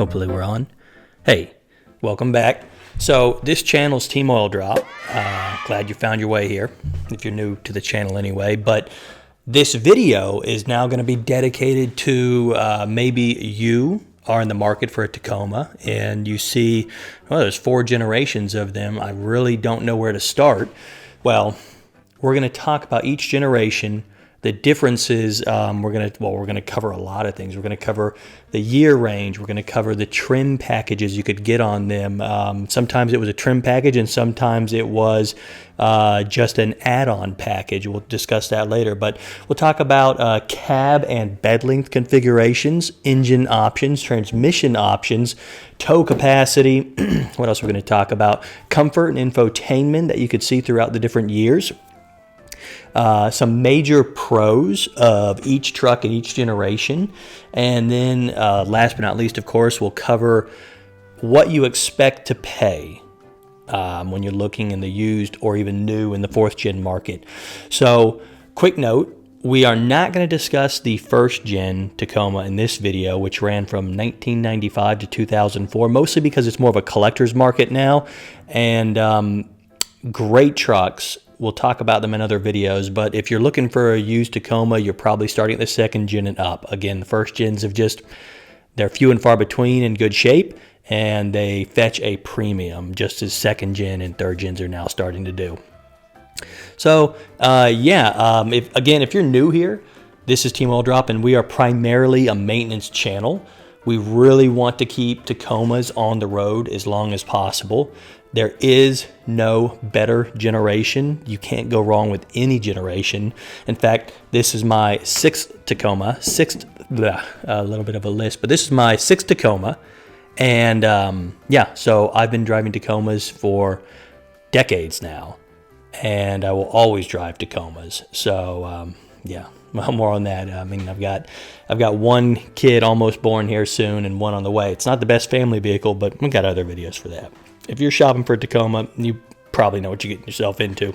Hopefully we're on. Hey, welcome back. So this channel's Team Oil Drop. Glad you found your way here, if you're new to the channel anyway. But this video is now going to be dedicated to maybe you are in the market for a Tacoma and you see, well, there's 4 generations of them. I really don't know where to start. Well, we're going to talk about each generation, the differences. We're going to cover a lot of things. We're going to cover the year range. We're going to cover the trim packages you could get on them. Sometimes it was a trim package and sometimes it was just an add-on package. We'll discuss that later, but we'll talk about cab and bed length configurations, engine options, transmission options, tow capacity. What else we're going to talk about? Comfort and infotainment that you could see throughout the different years. Some major pros of each truck in each generation. And then last but not least, of course, we'll cover what you expect to pay when you're looking in the used or even new in the 4th gen market. So quick note, we are not going to discuss the 1st gen Tacoma in this video, which ran from 1995 to 2004, mostly because it's more of a collector's market now. And great trucks. We'll talk about them in other videos, but if you're looking for a used Tacoma, you're probably starting at the 2nd gen and up. Again, the 1st gens they're few and far between in good shape, and they fetch a premium, just as 2nd gen and 3rd gens are now starting to do. So, if you're new here, this is Team Oil Drop, and we are primarily a maintenance channel. We really want to keep Tacomas on the road as long as possible. There is no better generation. You can't go wrong with any generation. In fact, this is my 6th Tacoma. A little bit of a list, but this is my 6th Tacoma. And so I've been driving Tacomas for decades now. And I will always drive Tacomas. So, well, more on that. I mean, I've got one kid almost born here soon and one on the way. It's not the best family vehicle, but we've got other videos for that. If you're shopping for a Tacoma, you probably know what you're getting yourself into.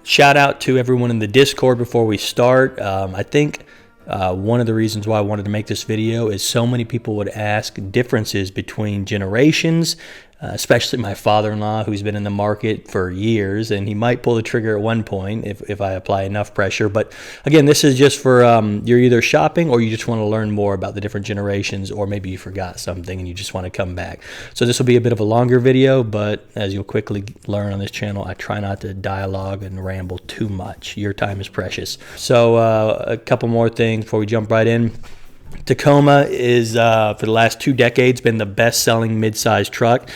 Shout out to everyone in the Discord before we start. I think one of the reasons why I wanted to make this video is so many people would ask differences between generations, especially my father-in-law, who's been in the market for years, and he might pull the trigger at one point if I apply enough pressure. But again, this is just for you're either shopping or you just want to learn more about the different generations, or maybe you forgot something and you just want to come back. So this will be a bit of a longer video, but as you'll quickly learn on this channel, I try not to dialogue and ramble too much. Your time is precious. So a couple more things before we jump right in. Tacoma is, for the last 2 decades, been the best-selling mid-size truck.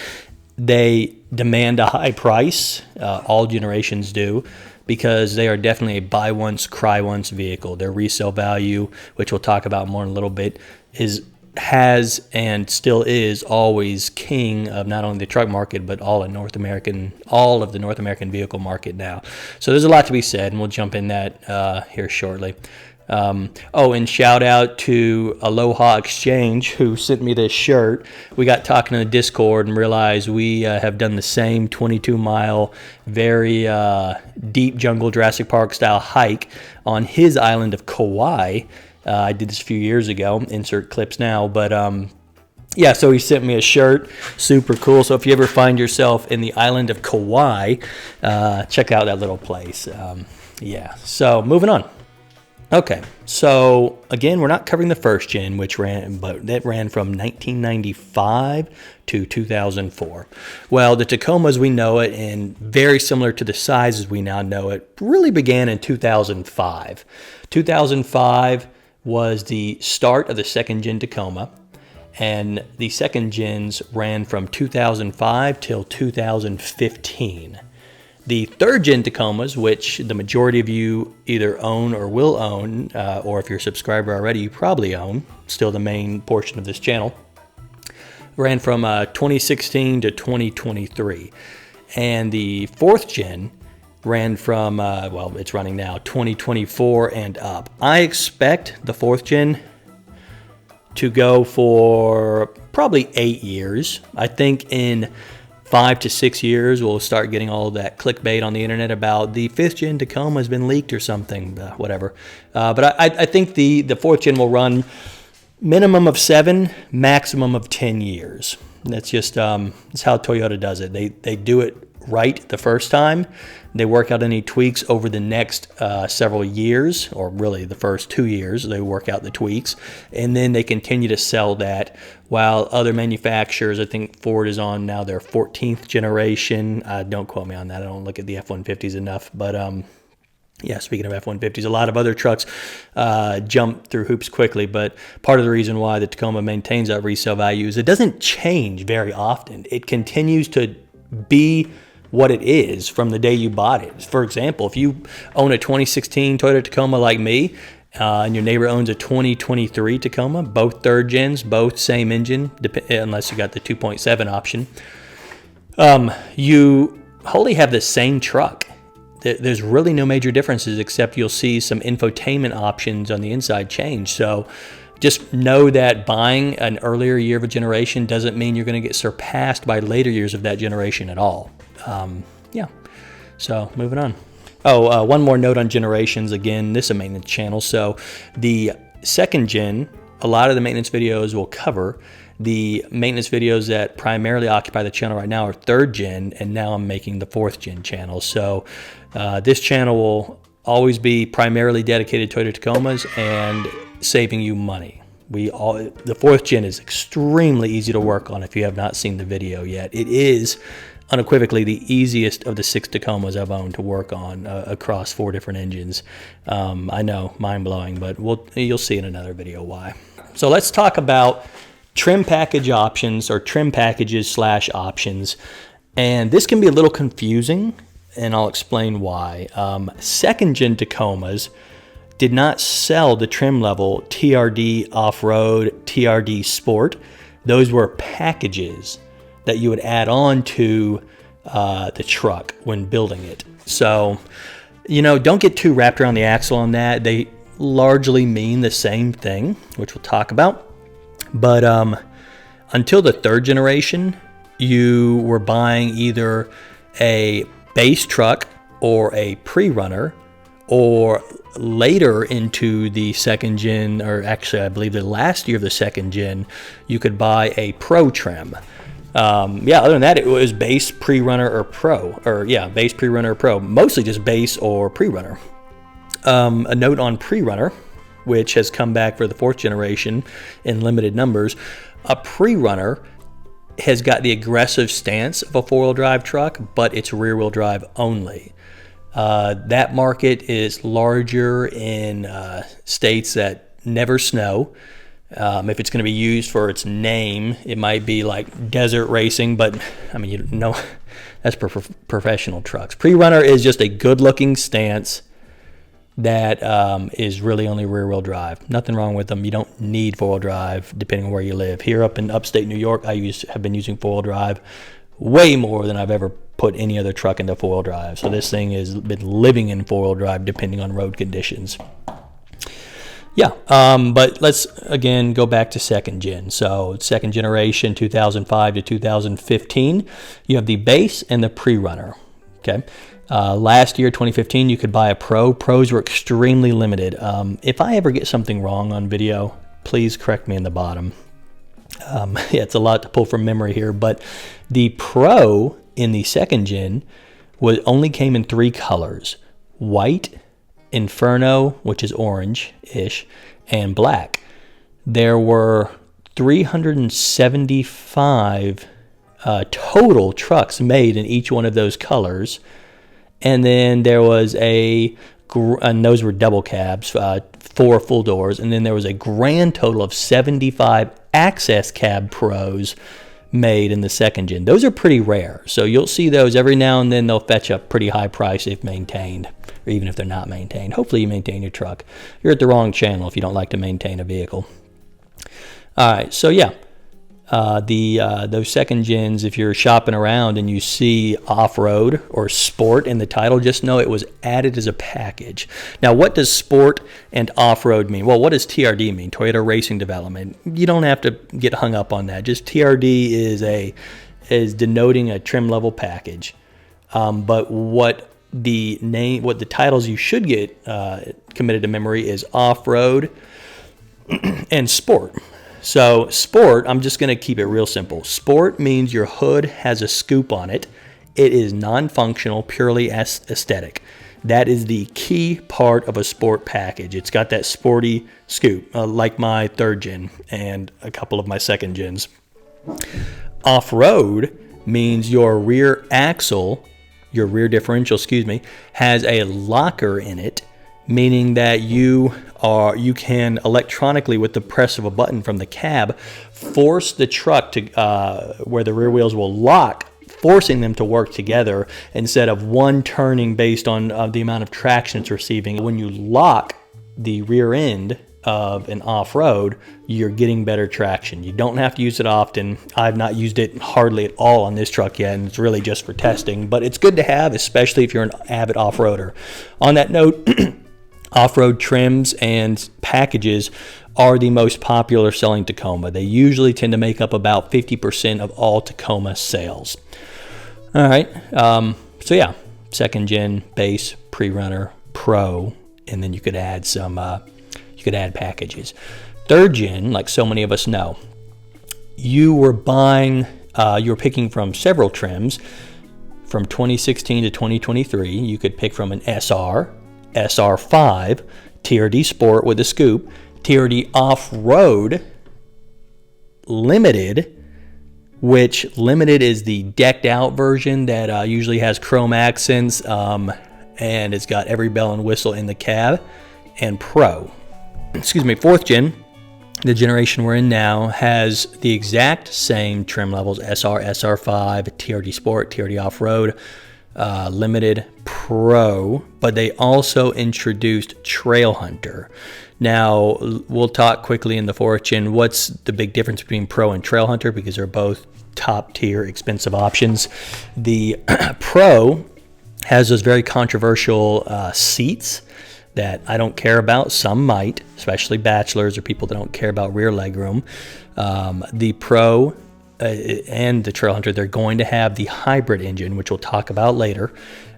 They demand a high price. All generations do, because they are definitely a buy-once, cry-once vehicle. Their resale value, which we'll talk about more in a little bit, has and still is always king of not only the truck market, but all of the North American vehicle market now. So there's a lot to be said, and we'll jump in that here shortly. And shout out to Aloha Exchange, who sent me this shirt. We got talking in the Discord and realized we have done the same 22-mile, very deep jungle Jurassic Park style hike on his island of Kauai. I did this a few years ago. Insert clips now, but so he sent me a shirt. Super cool. So if you ever find yourself in the island of Kauai, check out that little place. So moving on. Okay, so again, we're not covering the 1st gen, that ran from 1995 to 2004. Well, the Tacoma as we know it, and very similar to the size as we now know it, really began in 2005. 2005 was the start of the 2nd gen Tacoma, and the 2nd gens ran from 2005 till 2015. The 3rd gen Tacomas, which the majority of you either own or will own, or if you're a subscriber already, you probably own, still the main portion of this channel, ran from 2016 to 2023. And the 4th gen ran from, it's running now, 2024 and up. I expect the 4th gen to go for probably 8 years. I think in 5 to 6 years, we'll start getting all that clickbait on the internet about the 5th gen Tacoma has been leaked or something, whatever. But I think the 4th gen will run minimum of 7, maximum of 10 years. That's just that's how Toyota does it. They do it right the first time. They work out any tweaks over the next several years, or really the first 2 years. They work out the tweaks, and then they continue to sell that. While other manufacturers, I think Ford is on now their 14th generation. Don't quote me on that. I don't look at the F-150s enough, but yeah, speaking of F-150s, a lot of other trucks jump through hoops quickly, but part of the reason why the Tacoma maintains that resale value is it doesn't change very often. It continues to be what it is from the day you bought it. For example, if you own a 2016 Toyota Tacoma like me, and your neighbor owns a 2023 Tacoma, both third gens, both same engine, unless you got the 2.7 option, you wholly have the same truck. There's really no major differences, except you'll see some infotainment options on the inside change. So just know that buying an earlier year of a generation doesn't mean you're going to get surpassed by later years of that generation at all. Yeah, so moving on. Oh, one more note on generations. Again, this is a maintenance channel, so the second gen, a lot of the maintenance videos will cover. The maintenance videos that primarily occupy the channel right now are third gen, and now I'm making the fourth gen channel. So this channel will always be primarily dedicated to Toyota Tacomas and saving you money. The fourth gen is extremely easy to work on if you have not seen the video yet. It is unequivocally the easiest of the 6 Tacomas I've owned to work on across 4 different engines. I know, mind-blowing, but you'll see in another video why. So let's talk about trim package options, or trim packages / options. And this can be a little confusing, and I'll explain why. Second gen Tacomas did not sell the trim level TRD Off-Road, TRD Sport. Those were packages that you would add on to the truck when building it. So, don't get too wrapped around the axle on that. They largely mean the same thing, which we'll talk about. But until the third generation, you were buying either a base truck or a pre-runner, or later into the second gen, or actually I believe the last year of the second gen, you could buy a pro trim. Other than that, it was base, pre-runner, or pro. Base, pre-runner, or pro. Mostly just base or pre-runner. A note on pre-runner, which has come back for the fourth generation in limited numbers. A pre-runner has got the aggressive stance of a four-wheel drive truck, but it's rear-wheel drive only. That market is larger in states that never snow. If it's going to be used for its name, it might be like desert racing, but I mean, that's professional trucks. Pre-runner is just a good-looking stance that is really only rear-wheel drive. Nothing wrong with them. You don't need four-wheel drive depending on where you live. Here up in upstate New York, I have been using four-wheel drive way more than I've ever put any other truck into four-wheel drive. So this thing has been living in four-wheel drive depending on road conditions. But let's again go back to second gen. So second generation, 2005 to 2015, you have the base and the pre-runner. Okay. Last year, 2015, you could buy a pro. Pros were extremely limited. If I ever get something wrong on video, please correct me in the bottom. It's a lot to pull from memory here, but the pro in the second gen only came in 3 colors: white, Inferno, which is orange-ish, and black. There were 375 total trucks made in each one of those colors. And then there was and those were double cabs, 4 full doors. And then there was a grand total of 75 access cab pros made in the second gen. Those are pretty rare. So you'll see those every now and then. They'll fetch a pretty high price if maintained, or even if they're not maintained. Hopefully you maintain your truck. You're at the wrong channel if you don't like to maintain a vehicle. All right, so those second gens, if you're shopping around and you see off-road or sport in the title, just know it was added as a package. Now, what does sport and off-road mean? Well, what does TRD mean? Toyota Racing Development. You don't have to get hung up on that. Just TRD is denoting a trim level package. But what the titles you should get committed to memory is off-road and sport. So sport, I'm just going to keep it real simple. Sport means your hood has a scoop on it. It is non-functional, purely aesthetic. That is the key part of a sport package. It's got that sporty scoop, like my 3rd gen and a couple of my 2nd gens. Off-road means your rear axle, your rear differential, has a locker in it, meaning that you can electronically, with the press of a button from the cab, force the truck to where the rear wheels will lock, forcing them to work together instead of one turning based on the amount of traction it's receiving. When you lock the rear end of an off-road, you're getting better traction. You don't have to use it often. I've not used it hardly at all on this truck yet, and it's really just for testing, but it's good to have, especially if you're an avid off-roader. On that note, off-road trims and packages are the most popular selling Tacoma. They usually tend to make up about 50% of all Tacoma sales. All right, so yeah, 2nd gen, base, pre-runner, pro, and then you could add some, add packages. 3rd gen, like so many of us know, you were picking from several trims. From 2016 to 2023, you could pick from an SR, SR5, TRD Sport with a scoop, TRD Off-Road, Limited, which Limited is the decked out version that usually has chrome accents, and it's got every bell and whistle in the cab, and Pro. 4th gen, the generation we're in now, has the exact same trim levels: SR, SR5, TRD Sport, TRD Off-Road, Limited, Pro, but they also introduced Trail Hunter. Now, we'll talk quickly in the 4th gen what's the big difference between Pro and Trail Hunter, because they're both top tier expensive options. The Pro has those very controversial seats that I don't care about. Some might, especially bachelors or people that don't care about rear leg room. The Pro and the Trail Hunter, they're going to have the hybrid engine, which we'll talk about later.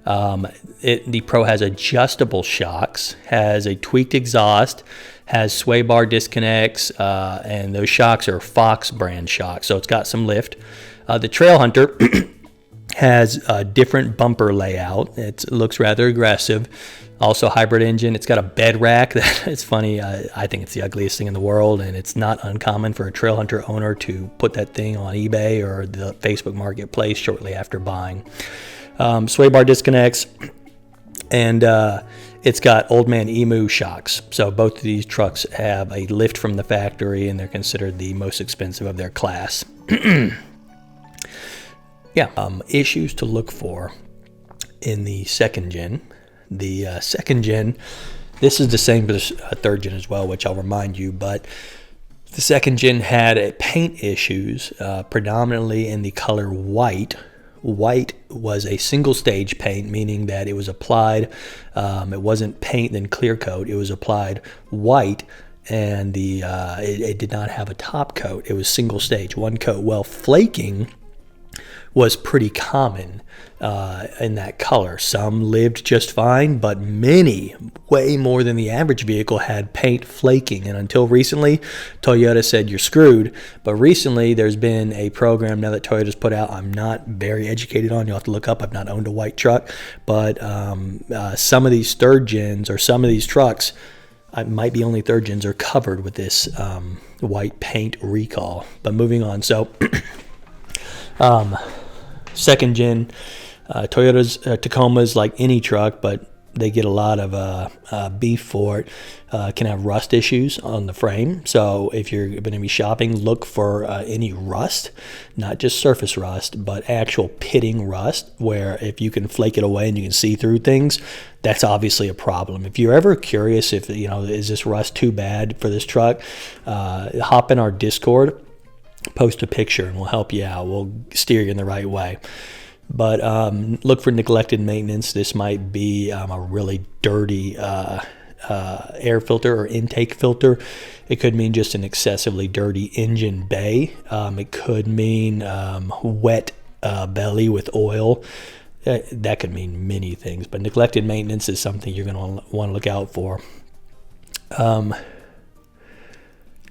The Pro has adjustable shocks, has a tweaked exhaust, has sway bar disconnects, and those shocks are Fox brand shocks, so it's got some lift. The Trail Hunter has a different bumper layout. It looks rather aggressive. Also hybrid engine. It's got a bed rack. It's funny. I think it's the ugliest thing in the world, and it's not uncommon for a Trail Hunter owner to put that thing on eBay or the Facebook Marketplace shortly after buying. Sway bar disconnects, and it's got Old Man Emu shocks. So both of these trucks have a lift from the factory, and they're considered the most expensive of their class. Issues to look for in the 2nd gen. The 2nd gen, this is the same for the 3rd gen as well, which I'll remind you, but the 2nd gen had paint issues, predominantly in the color white. White was a single stage paint, meaning that it was applied, it wasn't paint then clear coat, it was applied white, and it did not have a top coat. It was single stage, one coat. Well, flaking was pretty common in that color. Some lived just fine, but many, way more than the average vehicle, had paint flaking. And until recently, Toyota said you're screwed. But recently, there's been a program now that Toyota's put out. I'm not very educated on. You'll have to look up. I've not owned a white truck. But some of these 3rd gens or some of these trucks, it might be only 3rd gens, are covered with this white paint recall. But moving on. So 2nd gen, Toyota's Tacoma's like any truck, but they get a lot of beef for it. Can have rust issues on the frame. So if you're going to be shopping, look for any rust, not just surface rust, but actual pitting rust, where if you can flake it away and you can see through things, that's obviously a problem. If you're ever curious if, is this rust too bad for this truck, hop in our Discord, post a picture, and we'll help you out. We'll steer you in the right way. But look for neglected maintenance. This might be a really dirty air filter or intake filter. It could mean just an excessively dirty engine bay. It could mean wet belly with oil. That could mean many things. But neglected maintenance is something you're going to want to look out for.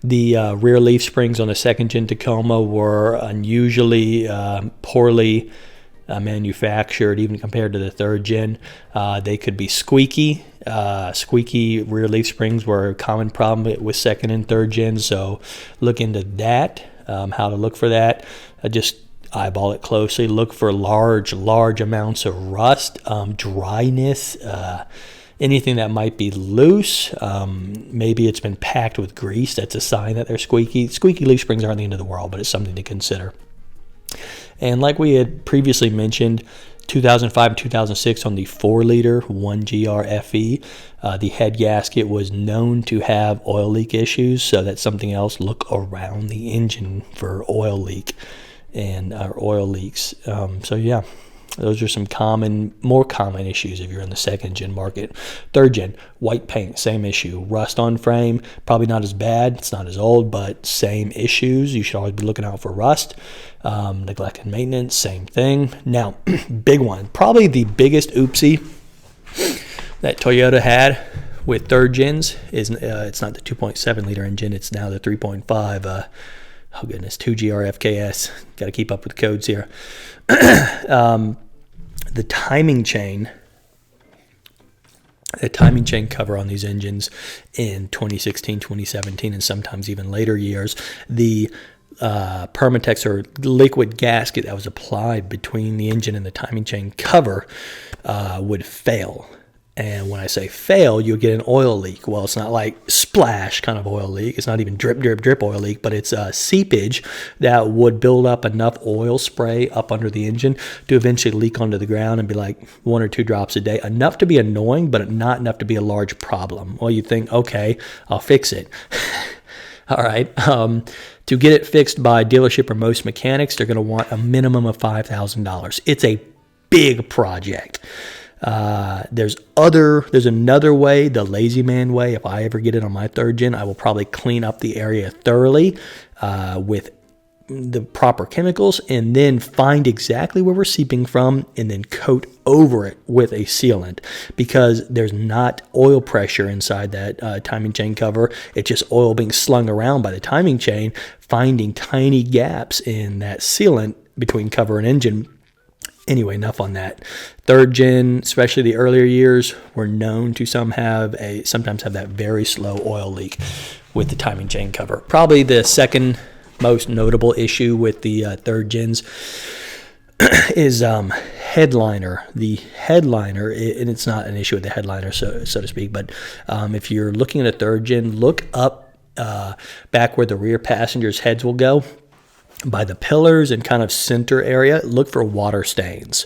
The rear leaf springs on the second-gen Tacoma were unusually poorly manufactured, even compared to the third-gen. They could be squeaky. Squeaky rear leaf springs were a common problem with second and third gen, so look into that, how to look for that. Just eyeball it closely. Look for large amounts of rust, dryness, anything that might be loose. Maybe it's been packed with grease. That's a sign that they're squeaky. Squeaky leaf springs aren't the end of the world, but it's something to consider. And like we had previously mentioned, 2005 and 2006 on the 4-liter 1GR FE, the head gasket was known to have oil leak issues, so that's something else. Look around the engine for oil leak and oil leaks. So yeah, those are some more common issues if you're in the second-gen market. Third-gen, white paint, same issue. Rust on frame, probably not as bad. It's not as old, but same issues. You should always be looking out for rust. Neglect and maintenance, same thing. Now, big one, probably the biggest oopsie that Toyota had with third gens is it's not the 2.7-liter engine. It's now the 3.5. Oh goodness, 2GR FKS. Got to keep up with the codes here. The timing chain cover on these engines in 2016, 2017, and sometimes even later years, the Permatex or liquid gasket that was applied between the engine and the timing chain cover would fail. And when I say fail, you'll get an oil leak. Well, it's not like splash kind of oil leak. It's not even drip, drip, drip oil leak, but it's a seepage that would build up enough oil spray up under the engine to eventually leak onto the ground and be like 1 or 2 drops a day. Enough to be annoying, but not enough to be a large problem. Well, you think, okay, I'll fix it. All right. To get it fixed by dealership or most mechanics, they're going to want a minimum of $5,000. It's a big project. There's another way, the lazy man way. If I ever get it on my third gen, I will probably clean up the area thoroughly with the proper chemicals, and then find exactly where we're seeping from and then coat over it with a sealant, because there's not oil pressure inside that timing chain cover. It's just oil being slung around by the timing chain, finding tiny gaps in that sealant between cover and engine. Anyway, enough on that. Third gen, especially the earlier years, were known to sometimes have that very slow oil leak with the timing chain cover. Probably the second most notable issue with the third gens is headliner. The headliner, and it's not an issue with the headliner, so to speak, but if you're looking at a third gen, look up back where the rear passengers' heads will go. By the pillars and kind of center area, look for water stains.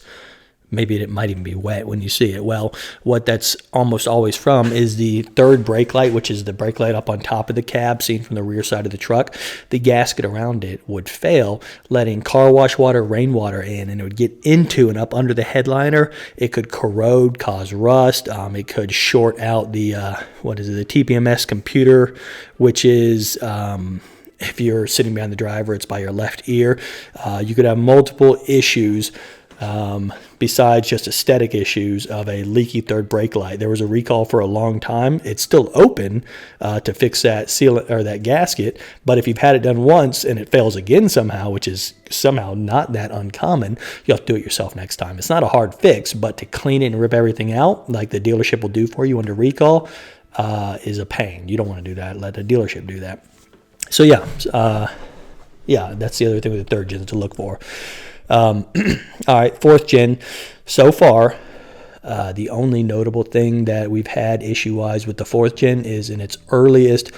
Maybe it might even be wet when you see it. Well, what that's almost always from is the third brake light, which is the brake light up on top of the cab, seen from the rear side of the truck. The gasket around it would fail, letting car wash water, rainwater in, and it would get into and up under the headliner. It could corrode, cause rust. It could short out the the TPMS computer, which is if you're sitting behind the driver, it's by your left ear. You could have multiple issues besides just aesthetic issues of a leaky third brake light. There was a recall for a long time. It's still open to fix that sealant or that gasket, but if you've had it done once and it fails again somehow, which is somehow not that uncommon, you'll have to do it yourself next time. It's not a hard fix, but to clean it and rip everything out like the dealership will do for you under recall is a pain. You don't want to do that. Let the dealership do that. So yeah, that's the other thing with the third gen to look for. All right, fourth gen. So far, the only notable thing that we've had issue-wise with the fourth gen is in its earliest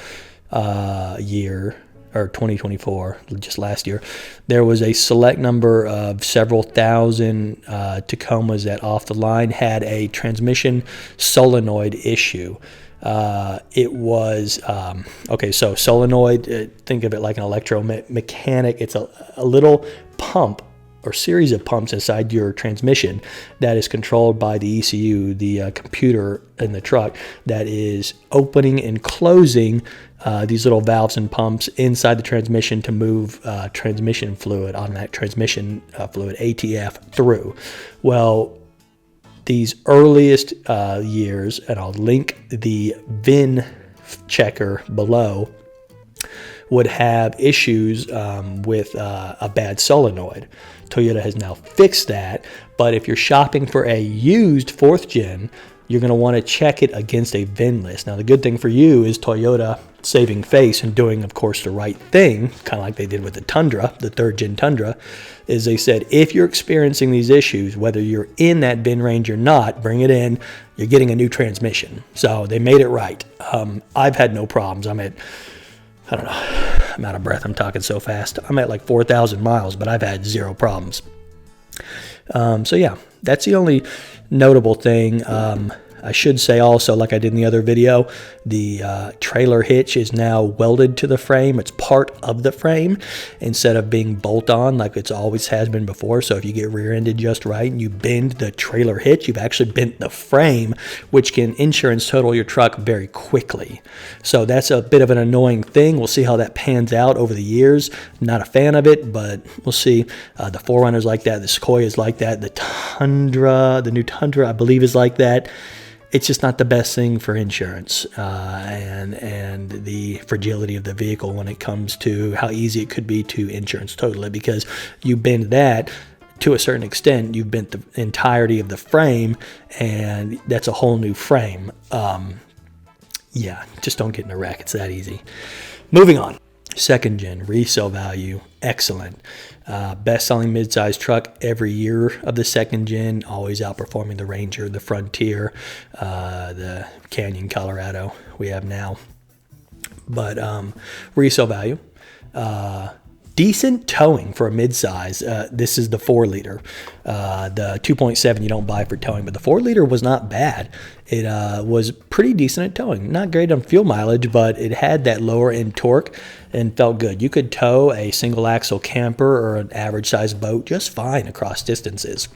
year, or 2024, just last year, there was a select number of several thousand Tacomas that off the line had a transmission solenoid issue. It was, so solenoid, think of it like an electromechanic. It's a little pump or series of pumps inside your transmission that is controlled by the ECU, the computer in the truck, that is opening and closing these little valves and pumps inside the transmission to move transmission fluid, automatic transmission fluid, ATF, through. Well, these earliest years, and I'll link the VIN checker below, would have issues with a bad solenoid. Toyota has now fixed that, but if you're shopping for a used 4th gen, you're going to want to check it against a VIN list. Now, the good thing for you is Toyota saving face and doing, of course, the right thing, kind of like they did with the Tundra, the 3rd gen Tundra, is they said, if you're experiencing these issues, whether you're in that VIN range or not, bring it in, you're getting a new transmission. So they made it right. I've had no problems. I'm at, I don't know, I'm out of breath. I'm talking so fast. I'm at like 4,000 miles, but I've had 0 problems. So yeah, that's the only notable thing. I should say also, like I did in the other video, the trailer hitch is now welded to the frame. It's part of the frame instead of being bolt-on like it's always has been before. So if you get rear-ended just right and you bend the trailer hitch, you've actually bent the frame, which can insurance total your truck very quickly. So that's a bit of an annoying thing. We'll see how that pans out over the years. Not a fan of it, but we'll see. The 4Runner's like that. The Sequoia is like that. The Tundra, the new Tundra, I believe, is like that. It's just not the best thing for insurance and the fragility of the vehicle when it comes to how easy it could be to insurance total it, because you bend that to a certain extent, you've bent the entirety of the frame, and that's a whole new frame. Yeah, just don't get in a wreck. It's that easy. Moving on. 2nd gen resale value, excellent. Best-selling mid-size truck every year of the 2nd gen, always outperforming the Ranger, the Frontier, the Canyon, Colorado we have now. But resale value, decent towing for a mid-size. This is the 4-liter. The 2.7 you don't buy for towing, but the 4-liter was not bad. It was pretty decent at towing. Not great on fuel mileage, but it had that lower end torque and felt good. You could tow a single axle camper or an average size boat just fine across distances.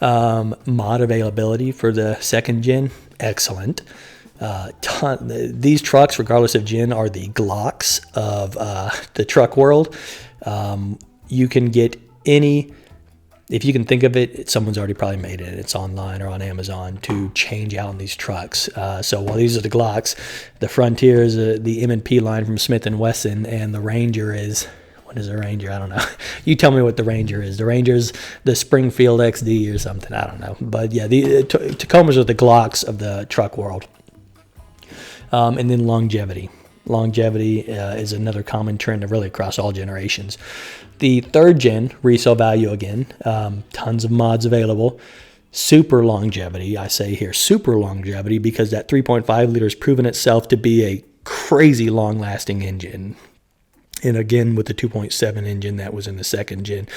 Mod availability for the 2nd gen, excellent. These trucks, regardless of gen, are the Glocks of the truck world. You can get any, if you can think of it, someone's already probably made it. It's online or on Amazon to change out in these trucks. So while these are the Glocks, the Frontier is the M&P line from Smith & Wesson, and the Ranger is, what is a Ranger? I don't know. You tell me what the Ranger is. The Ranger's the Springfield XD or something. I don't know. But yeah, the Tacomas are the Glocks of the truck world. And then longevity. Longevity is another common trend really across all generations. The 3rd gen, resale value again, tons of mods available. Super longevity, I say here, super longevity, because that 3.5 liter has proven itself to be a crazy long-lasting engine. And again, with the 2.7 engine that was in the 2nd gen,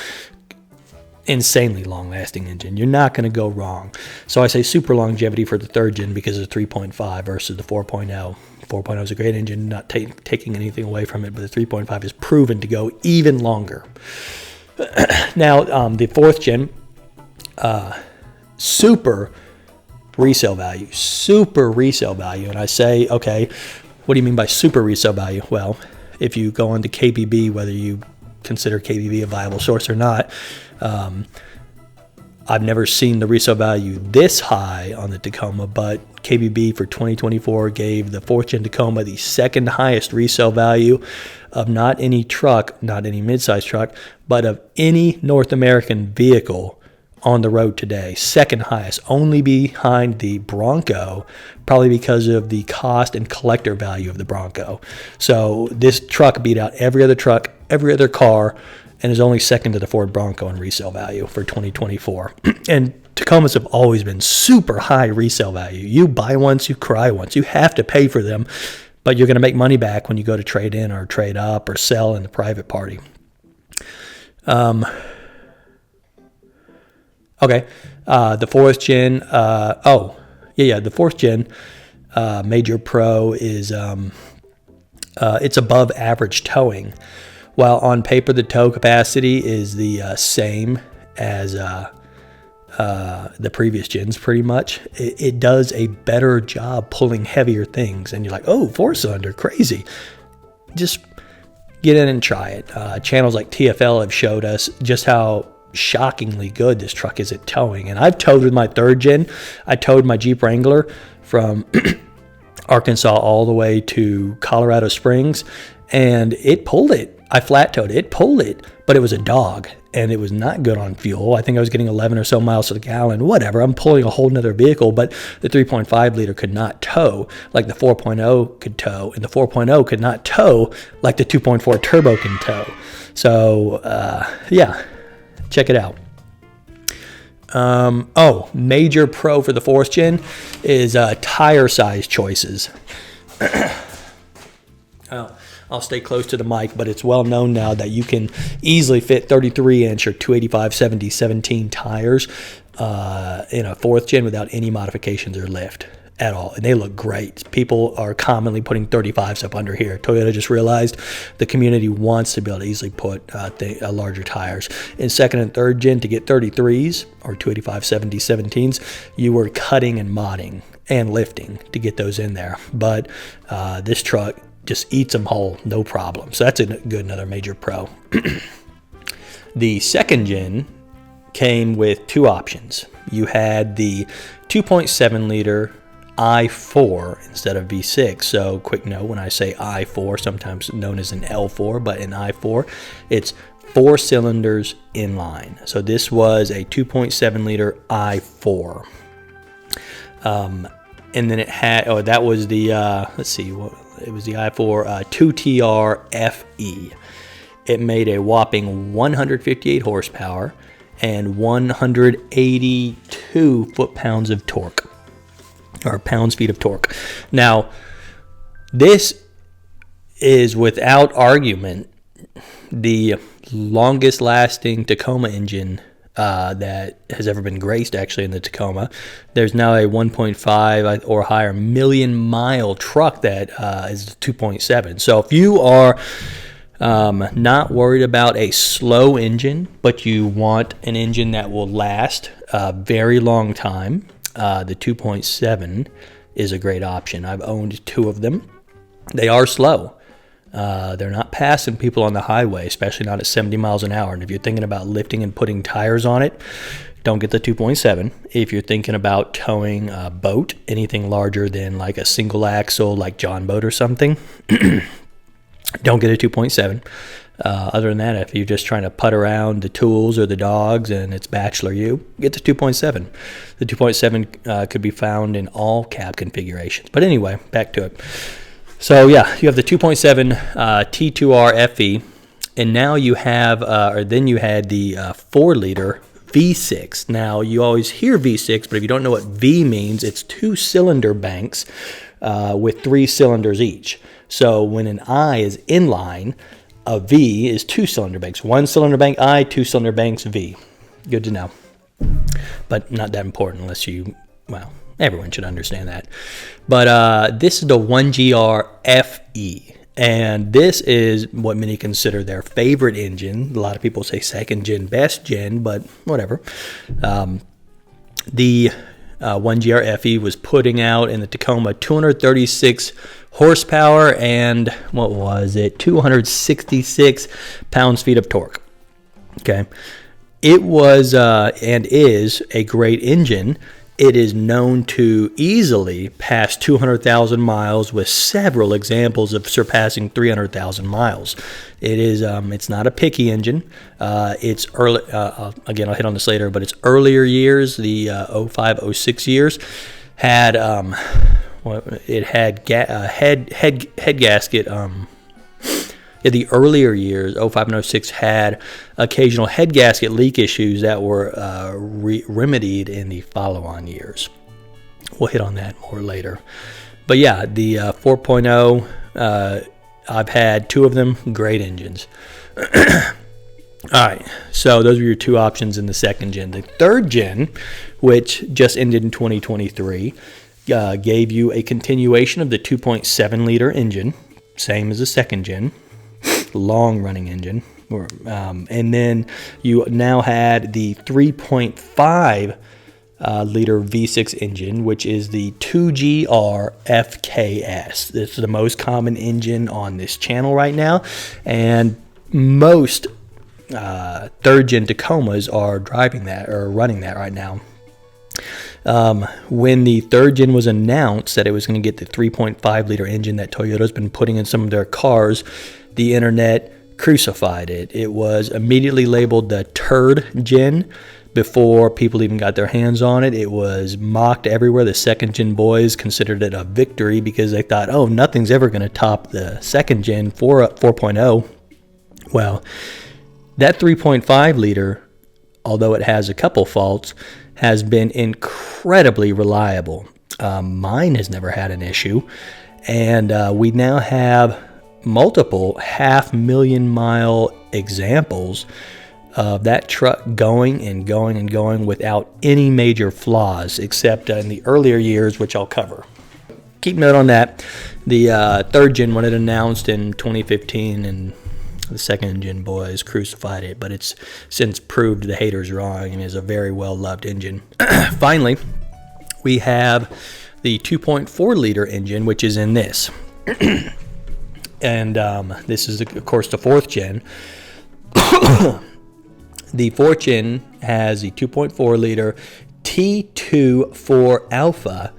insanely long-lasting engine. You're not going to go wrong. So I say super longevity for the 3rd gen because of the 3.5 versus the 4.0. 4.0 is a great engine, not taking anything away from it, but the 3.5 is proven to go even longer. Now, the 4th gen, super resale value. Super resale value. And I say, okay, what do you mean by super resale value? Well, if you go into KBB, whether you consider KBB a viable source or not, I've never seen the resale value this high on the Tacoma, but KBB for 2024 gave the 4th gen Tacoma the 2nd highest resale value of not any truck, not any midsize truck, but of any North American vehicle on the road today. 2nd highest, only behind the Bronco, probably because of the cost and collector value of the Bronco. So this truck beat out every other truck, every other car, and is only 2nd to the Ford Bronco in resale value for 2024. And Tacomas have always been super high resale value. You buy once, you cry once. You have to pay for them, but you're going to make money back when you go to trade in or trade up or sell in the private party. Okay, the 4th gen, the 4th gen Major Pro is, it's above average towing. While on paper the tow capacity is the same as the previous gens pretty much, it does a better job pulling heavier things. And you're like, oh, 4-cylinder, crazy. Just get in and try it. Channels like TFL have showed us just how shockingly good this truck is at towing. And I've towed with my 3rd gen. I towed my Jeep Wrangler from Arkansas all the way to Colorado Springs, and it pulled it. I flat towed it, pulled it, but it was a dog, and it was not good on fuel. I think I was getting 11 or so miles to the gallon. Whatever, I'm pulling a whole nother vehicle, but the 3.5 liter could not tow like the 4.0 could tow, and the 4.0 could not tow like the 2.4 turbo can tow. So, yeah, check it out. Major pro for the 4th gen is tire size choices. I'll stay close to the mic, but it's well known now that you can easily fit 33-inch or 285/70/17 tires in a 4th gen without any modifications or lift at all, and they look great. People are commonly putting 35s up under here. Toyota just realized the community wants to be able to easily put larger tires. In 2nd and 3rd gen, to get 33s or 285/70/17s, you were cutting and modding and lifting to get those in there, but this truck just eats them whole, no problem. So that's another major pro. The 2nd gen came with 2 options. You had the 2.7 liter I4 instead of V6. So quick note, when I say I4, sometimes known as an L4, but an I4, it's 4 cylinders inline. So this was a 2.7 liter I4. And then it had, that was the, let's see, it was the I4 2TR FE. It made a whopping 158 horsepower and 182 foot-pounds of torque, or pounds-feet of torque. Now, this is without argument the longest-lasting Tacoma engine that has ever been graced, actually, in the Tacoma. There's now a 1.5 or higher million-mile truck that is 2.7. So if you are not worried about a slow engine, but you want an engine that will last a very long time, the 2.7 is a great option. I've owned 2 of them. They are slow. They're not passing people on the highway, especially not at 70 miles an hour. And if you're thinking about lifting and putting tires on it, don't get the 2.7. If you're thinking about towing a boat, anything larger than like a single axle, like John Boat or something, don't get a 2.7. Other than that, if you're just trying to put around the tools or the dogs and it's bachelor you, get the 2.7. The 2.7 could be found in all cab configurations. But anyway, back to it. So yeah, you have the 2.7 T2R FE, and now you have, then you had the 4-liter V6. Now, you always hear V6, but if you don't know what V means, it's 2 cylinder banks with 3 cylinders each. So when an I is inline, a V is 2 cylinder banks. 1 cylinder bank I, 2 cylinder banks V. Good to know. But not that important unless you, well, everyone should understand that. But this is the 1GR FE. And this is what many consider their favorite engine. A lot of people say 2nd gen, best gen, but whatever. The 1GR FE was putting out in the Tacoma 236 horsepower and, what was it, 266 pounds-feet of torque. Okay. It was and is a great engine. It is known to easily pass 200,000 miles, with several examples of surpassing 300,000 miles. It is, it's not a picky engine. It's early, again, I'll hit on this later, but its earlier years, the 05, 06 years, had, it had head gasket, in the earlier years, 05 and 06, had occasional head gasket leak issues that were remedied in the follow-on years. We'll hit on that more later. But yeah, the 4.0, I've had 2 of them, great engines. All right, so those are your 2 options in the 2nd gen. The 3rd gen, which just ended in 2023, gave you a continuation of the 2.7 liter engine, same as the 2nd gen. Long-running engine, and then you now had the 3.5 liter V6 engine, which is the 2GR FKS. This is the most common engine on this channel right now, and most 3rd gen Tacomas are driving that or running that right now. When the third gen was announced that it was going to get the 3.5 liter engine that Toyota's been putting in some of their cars, the internet crucified it. It was immediately labeled the turd gen before people even got their hands on it. It was mocked everywhere. The second gen boys considered it a victory because they thought, oh, nothing's ever going to top the second gen 4.0. Well, that 3.5 liter, although it has a couple faults, has been incredibly reliable. Mine has never had an issue, and we now have multiple 500,000 mile examples of that truck going and going and going without any major flaws, except in the earlier years, which I'll cover. Keep note on that. The third gen, when it announced in 2015, and the second gen boys crucified it, but it's since proved the haters wrong and is a very well-loved engine. Finally, we have the 2.4 liter engine, which is in this. And this is, of course, the fourth gen. The fourth gen has the 2.4 liter T24 Alpha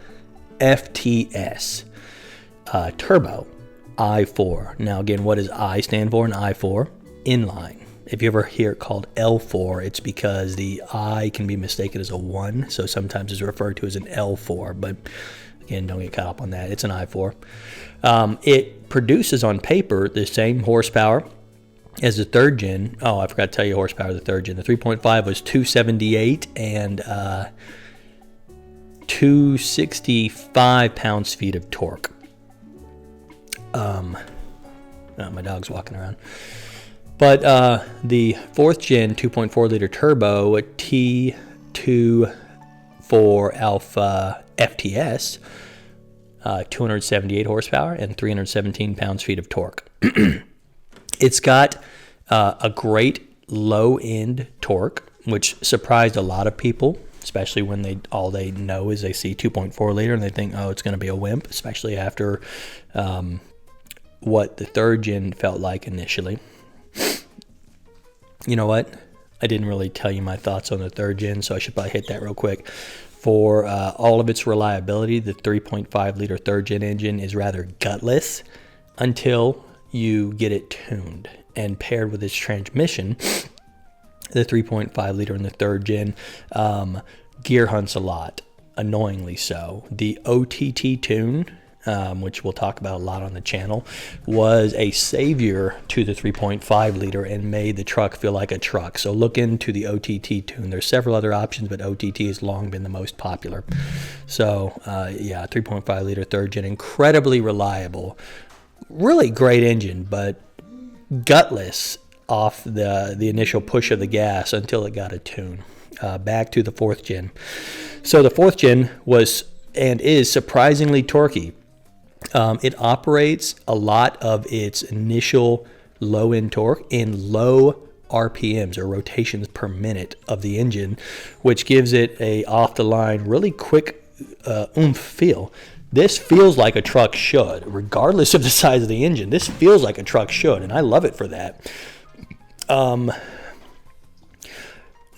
FTS turbo I4. Now, again, what does I stand for in I4? Inline. If you ever hear it called L4, it's because the I can be mistaken as a 1, so sometimes it's referred to as an L4, but again, don't get caught up on that. It's an I4. It produces on paper the same horsepower as the third gen. Oh, I forgot to tell you horsepower of the third gen. The 3.5 was 278 and 265 pounds-feet of torque. Oh, my dog's walking around. But the fourth gen 2.4 liter turbo T24 Alpha FTS, 278 horsepower and 317 pounds-feet of torque. It's got a great low-end torque, which surprised a lot of people, especially when all they know is they see 2.4 liter and they think, oh, it's going to be a wimp, especially after what the third gen felt like initially. You know what? I didn't really tell you my thoughts on the third gen, so I should probably hit that real quick. For all of its reliability, the 3.5 liter third gen engine is rather gutless until you get it tuned and paired with its transmission. The 3.5 liter in the third gen gear hunts a lot, annoyingly so. The OTT tune, which we'll talk about a lot on the channel, was a savior to the 3.5 liter and made the truck feel like a truck. So look into the OTT tune. There's several other options, but OTT has long been the most popular. So yeah, 3.5 liter third gen, incredibly reliable. Really great engine, but gutless off the initial push of the gas until it got a tune. Back to the fourth gen. So the fourth gen was and is surprisingly torquey. It operates a lot of its initial low-end torque in low RPMs, or rotations per minute of the engine, which gives it a off-the-line, really quick oomph feel. This feels like a truck should, regardless of the size of the engine. This feels like a truck should, and I love it for that. Now,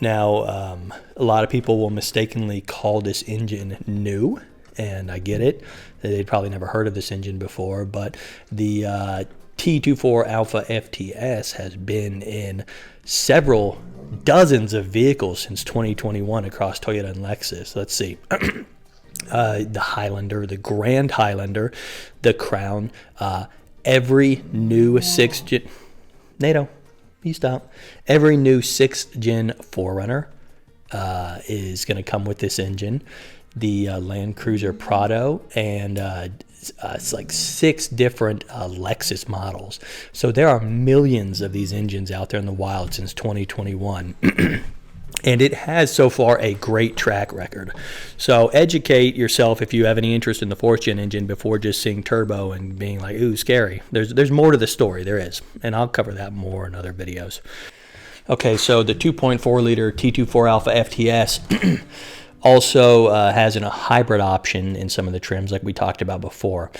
a lot of people will mistakenly call this engine new, and I get it. They'd probably never heard of this engine before, but the T24 Alpha FTS has been in several dozens of vehicles since 2021 across Toyota and Lexus. Let's see. The Highlander, the Grand Highlander, the Crown, every new 6th gen... NATO, you stop. Every new 6th gen 4Runner is going to come with this engine. The Land Cruiser Prado, and it's like 6 different Lexus models. So there are millions of these engines out there in the wild since 2021. And it has so far a great track record. So educate yourself if you have any interest in the 4th gen engine before just seeing turbo and being like, ooh, scary. There's more to the story. There is. And I'll cover that more in other videos. Okay, so the 2.4 liter T24 Alpha FTS also has a hybrid option in some of the trims like we talked about before.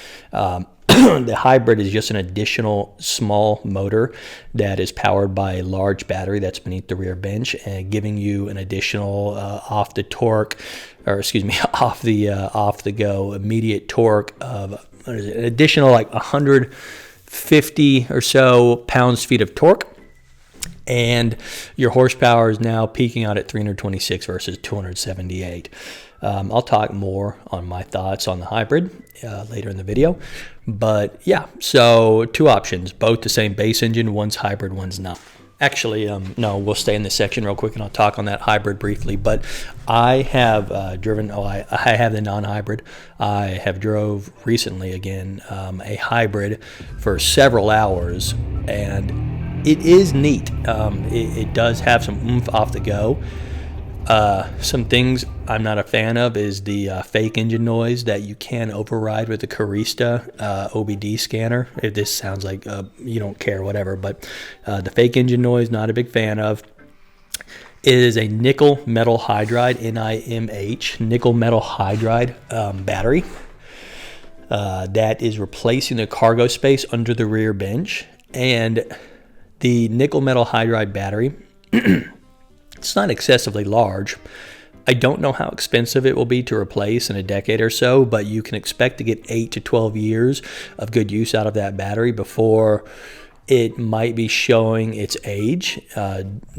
The hybrid is just an additional small motor that is powered by a large battery that's beneath the rear bench, and giving you an additional off the go immediate torque of an additional like 150 or so pounds-feet of torque. And your horsepower is now peaking out at 326 versus 278. I'll talk more on my thoughts on the hybrid later in the video. But yeah, so two options, both the same base engine. One's hybrid, one's not. Actually, no, we'll stay in this section real quick and I'll talk on that hybrid briefly. But I have I have the non-hybrid. I have drove recently again a hybrid for several hours, and it is neat. It does have some oomph off the go. Some things I'm not a fan of is the fake engine noise that you can override with the Carista OBD scanner. If this sounds like you don't care, whatever, but the fake engine noise, not a big fan of. It is a nickel metal hydride, NIMH, nickel metal hydride battery that is replacing the cargo space under the rear bench. And the nickel metal hydride battery, it's not excessively large. I don't know how expensive it will be to replace in a decade or so, but you can expect to get 8 to 12 years of good use out of that battery before it might be showing its age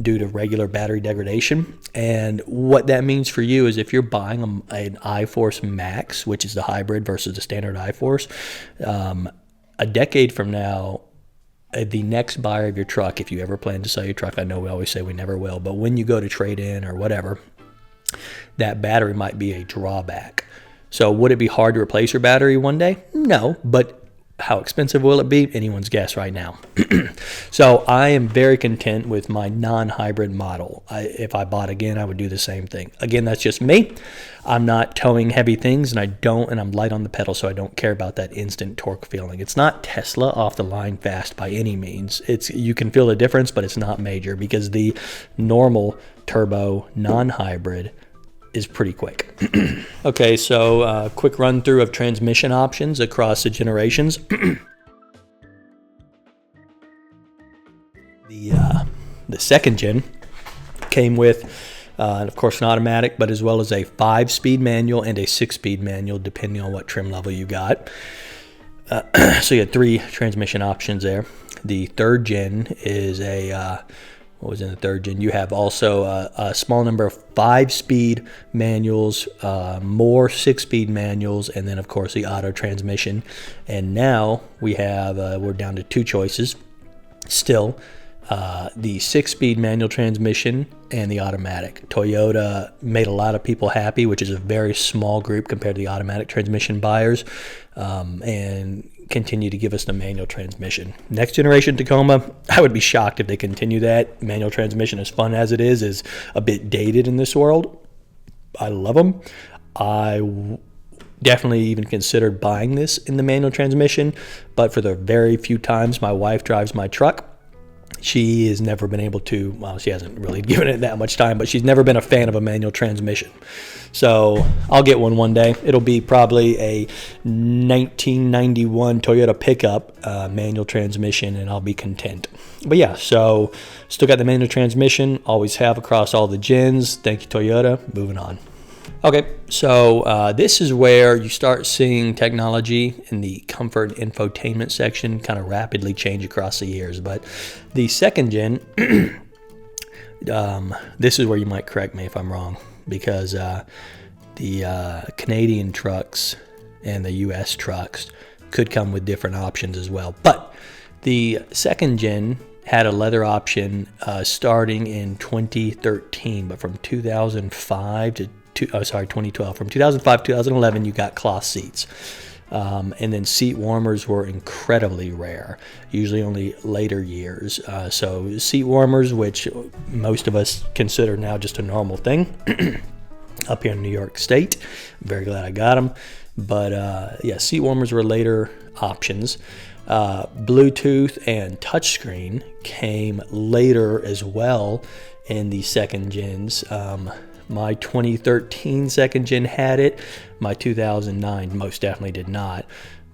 due to regular battery degradation. And what that means for you is if you're buying an iForce Max, which is the hybrid versus the standard iForce, a decade from now, the next buyer of your truck, if you ever plan to sell your truck, I know we always say we never will, but when you go to trade in or whatever, that battery might be a drawback. So would it be hard to replace your battery one day? No, but how expensive will it be? Anyone's guess right now. So I am very content with my non-hybrid model. If I bought again, I would do the same thing. Again, that's just me. I'm not towing heavy things, and I'm light on the pedal, so I don't care about that instant torque feeling. It's not Tesla off the line fast by any means. You can feel the difference, but it's not major because the normal turbo non-hybrid is pretty quick. Okay, so quick run through of transmission options across the generations. The second gen came with, of course, an automatic, but as well as a 5-speed manual and a 6-speed manual, depending on what trim level you got. So you had 3 transmission options there. The third gen is what was in the third gen? You have also a small number of 5-speed manuals, more 6-speed manuals, and then of course the auto transmission. And now we have we're down to 2 choices still: the 6-speed manual transmission and the automatic. Toyota made a lot of people happy, which is a very small group compared to the automatic transmission buyers, and continue to give us the manual transmission. Next generation Tacoma, I would be shocked if they continue that. Manual transmission, as fun as it is a bit dated in this world. I love them. I definitely even considered buying this in the manual transmission, but for the very few times my wife drives my truck, she has never been able to, well, she hasn't really given it that much time, but she's never been a fan of a manual transmission. So I'll get one day. It'll be probably a 1991 Toyota pickup manual transmission, and I'll be content. But yeah, so still got the manual transmission, always have across all the gens. Thank you, Toyota. Moving on. Okay, so this is where you start seeing technology in the comfort and infotainment section kind of rapidly change across the years. But the second gen, this is where you might correct me if I'm wrong, because the Canadian trucks and the US trucks could come with different options as well. But the second gen had a leather option starting in 2013, but from 2005 to 2012. From 2005 to 2011, you got cloth seats. And then seat warmers were incredibly rare, usually only later years. So seat warmers, which most of us consider now just a normal thing up here in New York State. I'm very glad I got them. But yeah, seat warmers were later options. Bluetooth and touchscreen came later as well in the second gens. My 2013 second gen had it. My 2009 most definitely did not.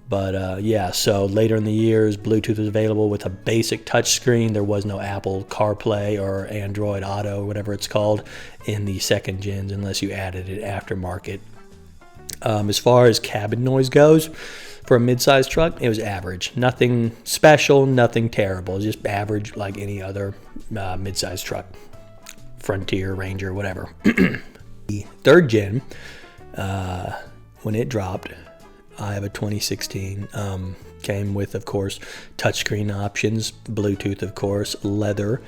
But yeah, so later in the years, Bluetooth was available with a basic touchscreen. There was no Apple CarPlay or Android Auto, whatever it's called, in the second gens unless you added it aftermarket. As far as cabin noise goes, for a mid-sized truck, it was average. Nothing special, nothing terrible. Just average like any other mid-sized truck. Frontier, Ranger, whatever. The third gen, when it dropped, I have a 2016, came with, of course, touchscreen options, Bluetooth, of course, leather.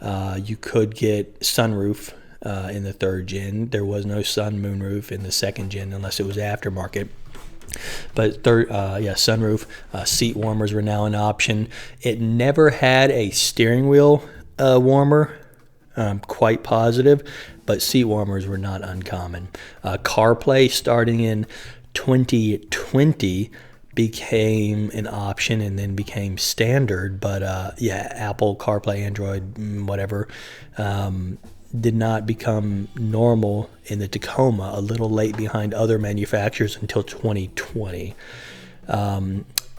You could get sunroof in the third gen. There was no moonroof in the second gen unless it was aftermarket. But sunroof, seat warmers were now an option. It never had a steering wheel warmer. I'm quite positive, but seat warmers were not uncommon. CarPlay starting in 2020 became an option and then became standard, but Apple CarPlay, Android, whatever, did not become normal in the Tacoma, a little late behind other manufacturers until 2020.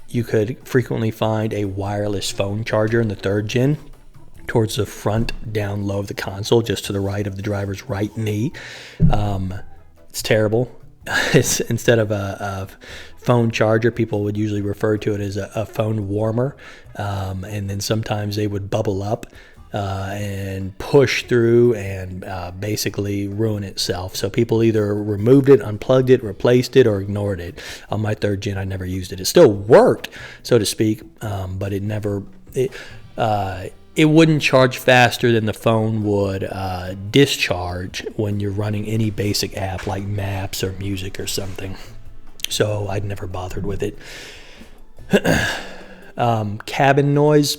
You could frequently find a wireless phone charger in the third gen towards the front down low of the console, just to the right of the driver's right knee. It's terrible. It's, instead of a phone charger, people would usually refer to it as a phone warmer, and then sometimes they would bubble up and push through and basically ruin itself. So people either removed it, unplugged it, replaced it, or ignored it. On my third gen, I never used it. It still worked, so to speak, but it wouldn't charge faster than the phone would discharge when you're running any basic app like Maps or music or something. So I'd never bothered with it. Cabin noise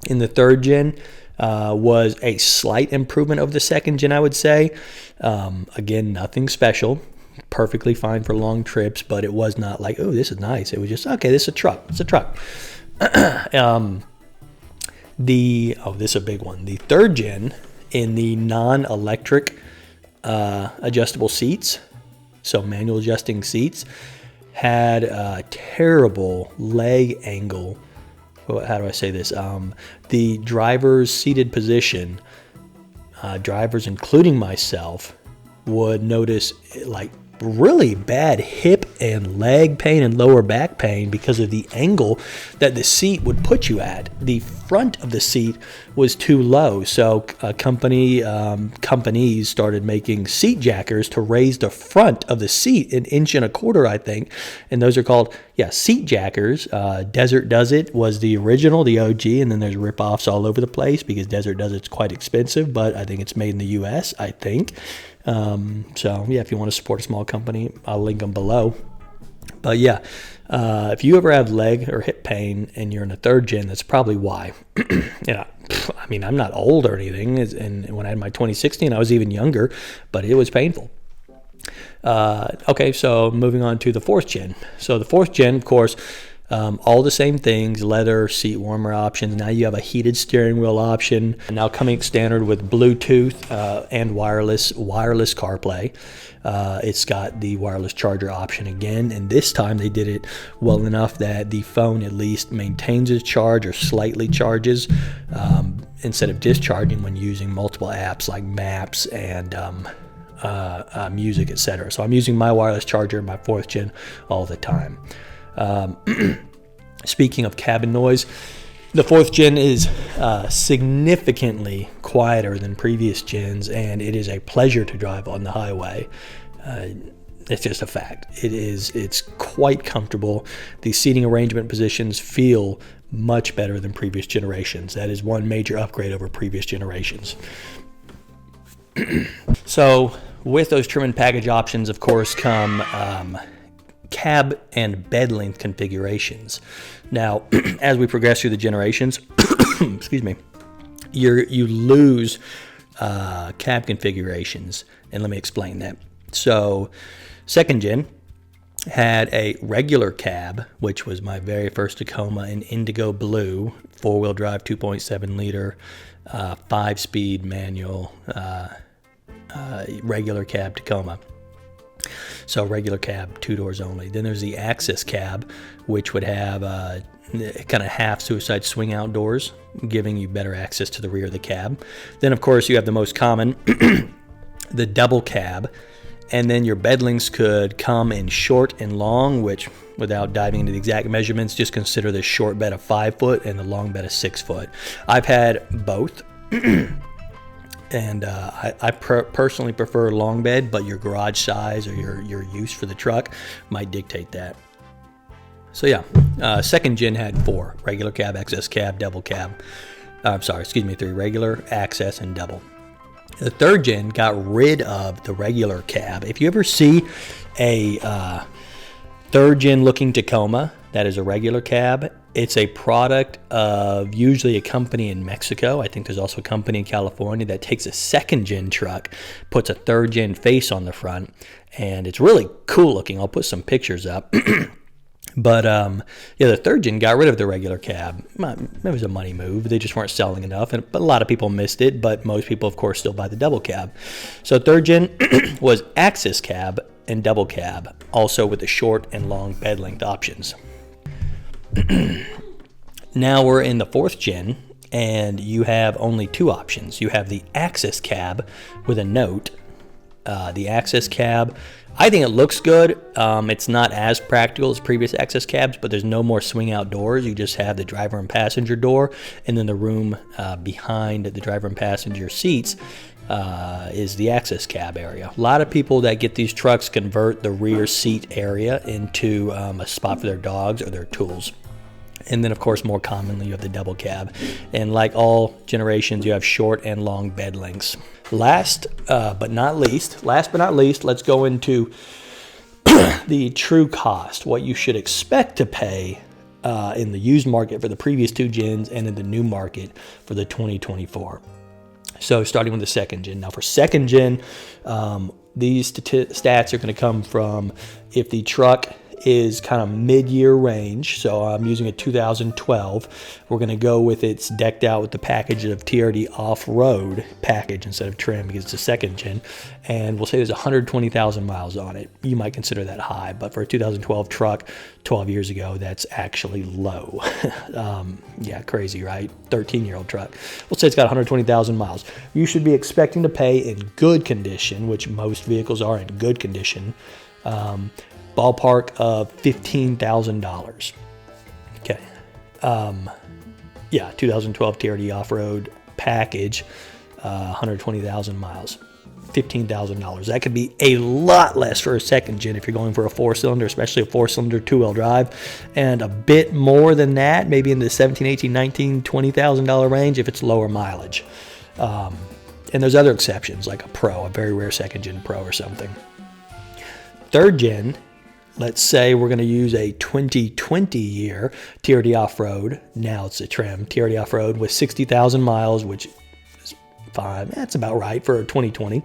in the third gen was a slight improvement over the second gen, I would say. Again, nothing special. Perfectly fine for long trips, but it was not like, oh, this is nice. It was just, okay, this is a truck. It's a truck. This is a big one. The third gen in the non-electric adjustable seats, so manual adjusting seats, had a terrible leg angle. How do I say this? The driver's seated position, drivers, including myself, would notice like really bad hip and leg pain and lower back pain because of the angle that the seat would put you at. The front of the seat was too low, so companies started making seat jackers to raise the front of the seat 1.25 inches, I think, and those are called seat jackers. Desert Does It was the original, the OG, and then there's rip-offs all over the place because Desert Does It's quite expensive, but I think it's made in the U.S., I think. If you want to support a small company, I'll link them below. But if you ever have leg or hip pain and you're in a third gen, that's probably why. I mean, I'm not old or anything, and when I had my 2016, I was even younger, but it was painful. So moving on to the fourth gen. So the fourth gen, of course, all the same things, leather, seat warmer options. Now you have a heated steering wheel option. Now coming standard with Bluetooth and wireless CarPlay. It's got the wireless charger option again, and this time they did it well enough that the phone at least maintains its charge or slightly charges instead of discharging when using multiple apps like Maps and music, etc. So I'm using my wireless charger in my fourth gen all the time. Speaking of cabin noise, the fourth gen is significantly quieter than previous gens, and it is a pleasure to drive on the highway. It's just a fact. It's quite comfortable. The seating arrangement positions feel much better than previous generations. That is one major upgrade over previous generations. So with those trim and package options, of course, come cab and bed length configurations. Now, as we progress through the generations, excuse me, you lose cab configurations, and let me explain that. So, second gen had a regular cab, which was my very first Tacoma in indigo blue, 4-wheel drive, 2.7 liter, 5-speed manual, regular cab Tacoma. So regular cab, 2 doors only. Then there's the Access cab, which would have kind of half suicide swing out doors, giving you better access to the rear of the cab. Then, of course, you have the most common, the double cab. And then your bedlings could come in short and long, which, without diving into the exact measurements, just consider the short bed of 5 foot and the long bed of 6 foot. I've had both, and I personally prefer long bed, but your garage size or your use for the truck might dictate that. So yeah, second gen had 4: regular cab, access cab, double cab. 3: regular, access, and double. The third gen got rid of the regular cab. If you ever see a third gen looking Tacoma that is a regular cab, it's a product of usually a company in Mexico. I think there's also a company in California that takes a second gen truck, puts a third gen face on the front, and it's really cool looking. I'll put some pictures up. But yeah, the third gen got rid of the regular cab. It was a money move. They just weren't selling enough, but a lot of people missed it. But most people, of course, still buy the double cab. So third gen was access cab and double cab, also with the short and long bed length options. Now we're in the fourth gen, and you have only 2 options. You have the access cab with a note. The access cab, I think it looks good. It's not as practical as previous access cabs, but there's no more swing out doors. You just have the driver and passenger door, and then the room behind the driver and passenger seats is the access cab area. A lot of people that get these trucks convert the rear seat area into a spot for their dogs or their tools. And then, of course, more commonly, you have the double cab. And like all generations, you have short and long bed lengths. Last but not least, let's go into the true cost, what you should expect to pay in the used market for the previous 2 gens and in the new market for the 2024. So starting with the second gen. Now for second gen, these stats are going to come from if the truck is kind of mid-year range. So I'm using a 2012. We're going to go with it's decked out with the package of TRD off-road package instead of trim because it's a second gen. And we'll say there's 120,000 miles on it. You might consider that high, but for a 2012 truck 12 years ago, that's actually low. Yeah, crazy, right? 13-year-old truck. We'll say it's got 120,000 miles. You should be expecting to pay in good condition, which most vehicles are in good condition, ballpark of $15,000. Okay. Yeah, 2012 TRD off-road package, 120,000 miles, $15,000. That could be a lot less for a second gen if you're going for a 4-cylinder, especially a 4-cylinder 2-wheel drive, and a bit more than that, maybe in the $17,000, $18,000, $19,000, $20,000 range if it's lower mileage. And there's other exceptions like a Pro, a very rare second gen Pro or something. Third gen, let's say we're going to use a 2020 year TRD off-road. Now it's a trim TRD off-road with 60,000 miles, which is fine. That's about right for a 2020.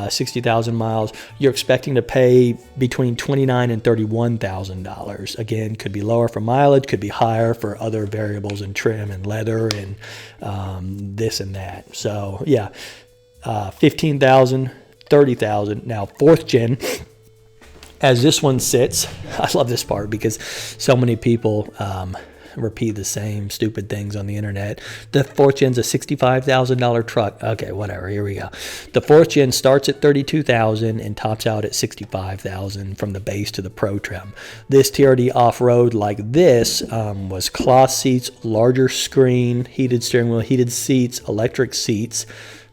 60,000 miles. You're expecting to pay between $29,000 and $31,000. Again, could be lower for mileage, could be higher for other variables in trim and leather and this and that. So yeah, 15,000, 30,000. Now fourth gen. As this one sits, I love this part because so many people repeat the same stupid things on the internet. The fourth gen's a $65,000 truck. Okay, whatever. Here we go. The fourth gen starts at $32,000 and tops out at $65,000 from the base to the Pro trim. This TRD off-road like this was cloth seats, larger screen, heated steering wheel, heated seats, electric seats,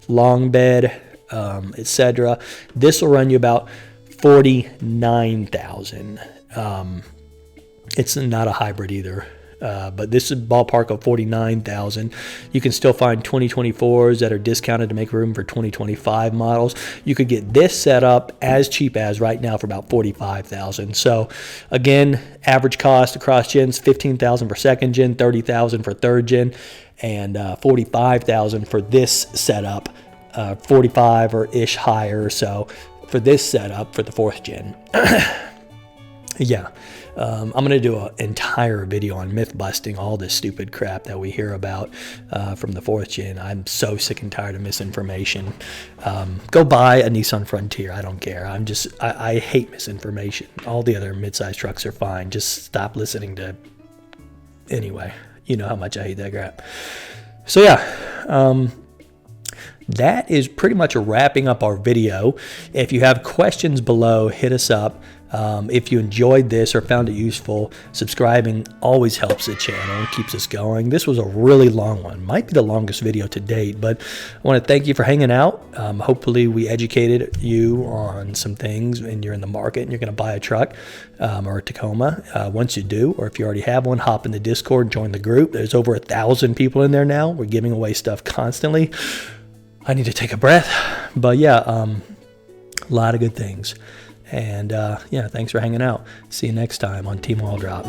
long bed, etc. This will run you about $49,000. It's not a hybrid either, but this is ballpark of $49,000. You can still find 2024s that are discounted to make room for 2025 models. You could get this set up as cheap as right now for about $45,000. So again, average cost across gens, $15,000 for second gen, $30,000 for third gen, and $45,000 for this setup, 45 or ish higher or so for this setup for the fourth gen. yeah, I'm going to do an entire video on myth busting all this stupid crap that we hear about from the 4th gen. I'm so sick and tired of misinformation. Go buy a Nissan Frontier. I don't care. I hate misinformation. All the other midsize trucks are fine. Just stop listening to, anyway, you know how much I hate that crap. So yeah, that is pretty much wrapping up our video. If you have questions below, hit us up. If you enjoyed this or found it useful, subscribing always helps the channel and keeps us going. This was a really long one. Might be the longest video to date, but I want to thank you for hanging out. Hopefully we educated you on some things and you're in the market and you're going to buy a truck or a Tacoma. Once you do, or if you already have one, hop in the Discord, join the group. There's over 1,000 people in there now. We're giving away stuff constantly. I need to take a breath, but yeah, a lot of good things. And yeah, thanks for hanging out. See you next time on Team Oil Drop.